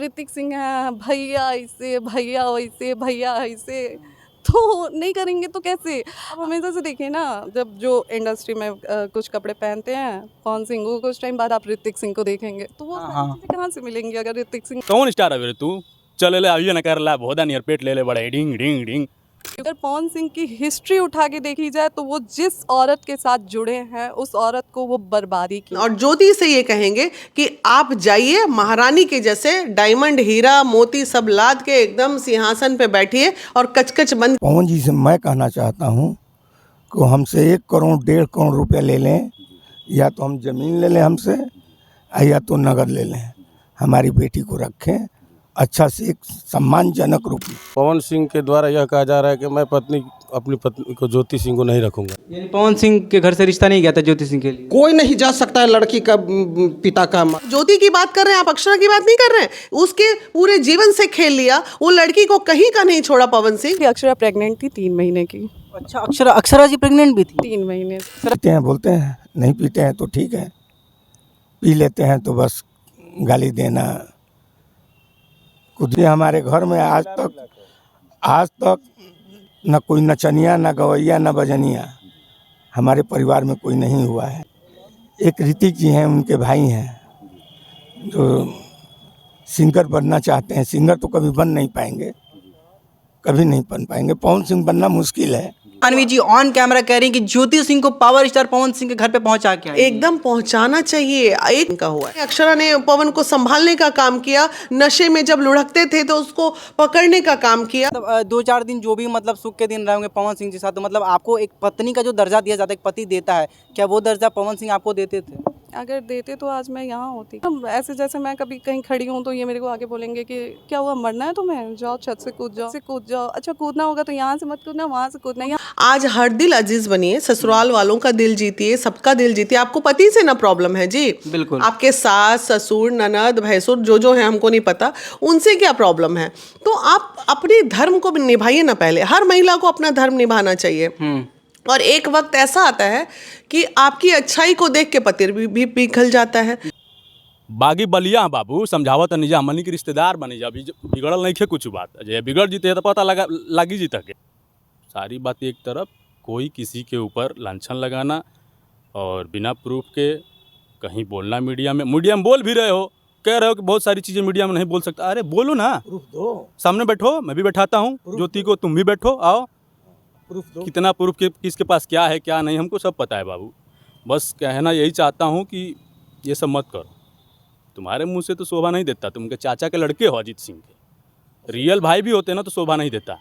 ऋतिक सिंह है, भैया ऐसे, भैया वैसे, भैया ऐसे, तो नहीं करेंगे तो कैसे? आप हमेशा से देखिए ना, जब जो इंडस्ट्री में कुछ कपड़े पहनते हैं पवन सिंह को, कुछ टाइम बाद आप ऋतिक सिंह को देखेंगे, तो वो सारी चीज़ें कहाँ से मिलेंगी अगर ऋतिक सिंह। कौन स्टार है तू? चल ले आइए ना कर ला बहुत नियर पेट ले ले बड़े डिंग डिंग डिंग। अगर पवन सिंह की हिस्ट्री उठा के देखी जाए तो वो जिस औरत के साथ जुड़े हैं उस औरत को वो बर्बादी की। और ज्योति से ये कहेंगे कि आप जाइए महारानी के जैसे डायमंड हीरा मोती सब लाद के एकदम सिंहासन पे बैठिए और कचकच बंद। पवन जी से मैं कहना चाहता हूँ कि हमसे 1 करोड़ 1.5 करोड़ रुपया ले लें, या तो हम ज़मीन ले लें हमसे, या तो नगद ले लें, हमारी बेटी को रखें अच्छा से एक सम्मानजनक रूप में। पवन सिंह के द्वारा यह कहा जा रहा है कि मैं अपनी पत्नी को ज्योति सिंह को नहीं रखूंगा। यानी पवन सिंह के घर से रिश्ता नहीं गया था ज्योति सिंह के लिए? कोई नहीं जा सकता है लड़की का पिता का। ज्योति की बात कर रहे हैं आप, अक्षरा की बात नहीं कर रहे हैं। उसके पूरे जीवन से खेल लिया, वो लड़की को कहीं का नहीं छोड़ा पवन सिंह। अक्षरा प्रेग्नेंट थी 3 महीने की। अच्छा, अक्षरा जी प्रेग्नेंट भी थी? 3 महीने। पीते हैं बोलते हैं, नहीं पीते हैं तो ठीक है, पी लेते हैं तो बस गाली देना। खुद ही हमारे घर में आज तक न कोई नचनिया, न गवैया, न बजनिया हमारे परिवार में कोई नहीं हुआ है। एक ऋतिक जी हैं, उनके भाई हैं जो सिंगर बनना चाहते हैं। सिंगर तो कभी बन नहीं पाएंगे, कभी नहीं बन पाएंगे। पवन सिंह बनना मुश्किल है। मानवी जी ऑन कैमरा कह रही हैं कि ज्योति सिंह को पावर स्टार पवन सिंह के घर पे पहुंचा के आए। एकदम पहुंचाना चाहिए। एक का हुआ है, अक्षरा ने पवन को संभालने का काम किया, नशे में जब लुढ़कते थे तो उसको पकड़ने का काम किया। मतलब 2-4 दिन जो भी मतलब सुख के दिन रहे होंगे पवन सिंह के साथ, तो मतलब आपको एक पत्नी का जो दर्जा दिया जाता है, एक पति देता है, क्या वो दर्जा पवन सिंह आपको देते थे? अगर देते तो आज मैं यहाँ होती। अब ऐसे जैसे मैं कभी कहीं खड़ी हूँ तो ये मेरे को आगे बोलेंगे कि क्या हुआ, मरना है तुम्हें, जाओ छत से कूद जाओ। अच्छा कूदना होगा तो यहाँ से मत कूदना, वहाँ से कूदना। आज हर दिल अजीज बनिए, ससुराल वालों का दिल जीतिए, सबका दिल जीतिए। आपको पति से ना प्रॉब्लम है जी, बिल्कुल। आपके सास ससुर ननद भैंसुर जो है हमको नहीं पता, उनसे क्या प्रॉब्लम है। तो आप अपने धर्म को निभाइए ना। पहले हर महिला को अपना धर्म निभाना चाहिए। और एक वक्त ऐसा आता है कि आपकी अच्छाई को देख के पति भी पिघल जाता है। बागी बलिया बाबू समझावत नहीं जा, हमनी के रिश्तेदार बनी जा, बिगड़ल नहीं खे कुछ बात। जे बिगड़ जीते तो पता लगी जीता के। सारी बात एक तरफ, कोई किसी के ऊपर लांछन लगाना और बिना प्रूफ के कहीं बोलना। मीडिया में बोल भी रहे हो, कह रहे हो कि बहुत सारी चीज़ें मीडिया में नहीं बोल सकता। अरे बोलो ना, प्रूफ दो, सामने बैठो, मैं भी बैठाता हूँ ज्योति को, तुम भी बैठो, आओ प्रूफ दो। कितना प्रूफ किसके पास क्या है क्या नहीं, हमको सब पता है बाबू। बस कहना यही चाहता हूँ कि ये सब मत करो। तुम्हारे मुंह से तो शोभा नहीं देता, तुम के चाचा के लड़के हो अजीत सिंह के, रियल भाई भी होते ना तो शोभा नहीं देता।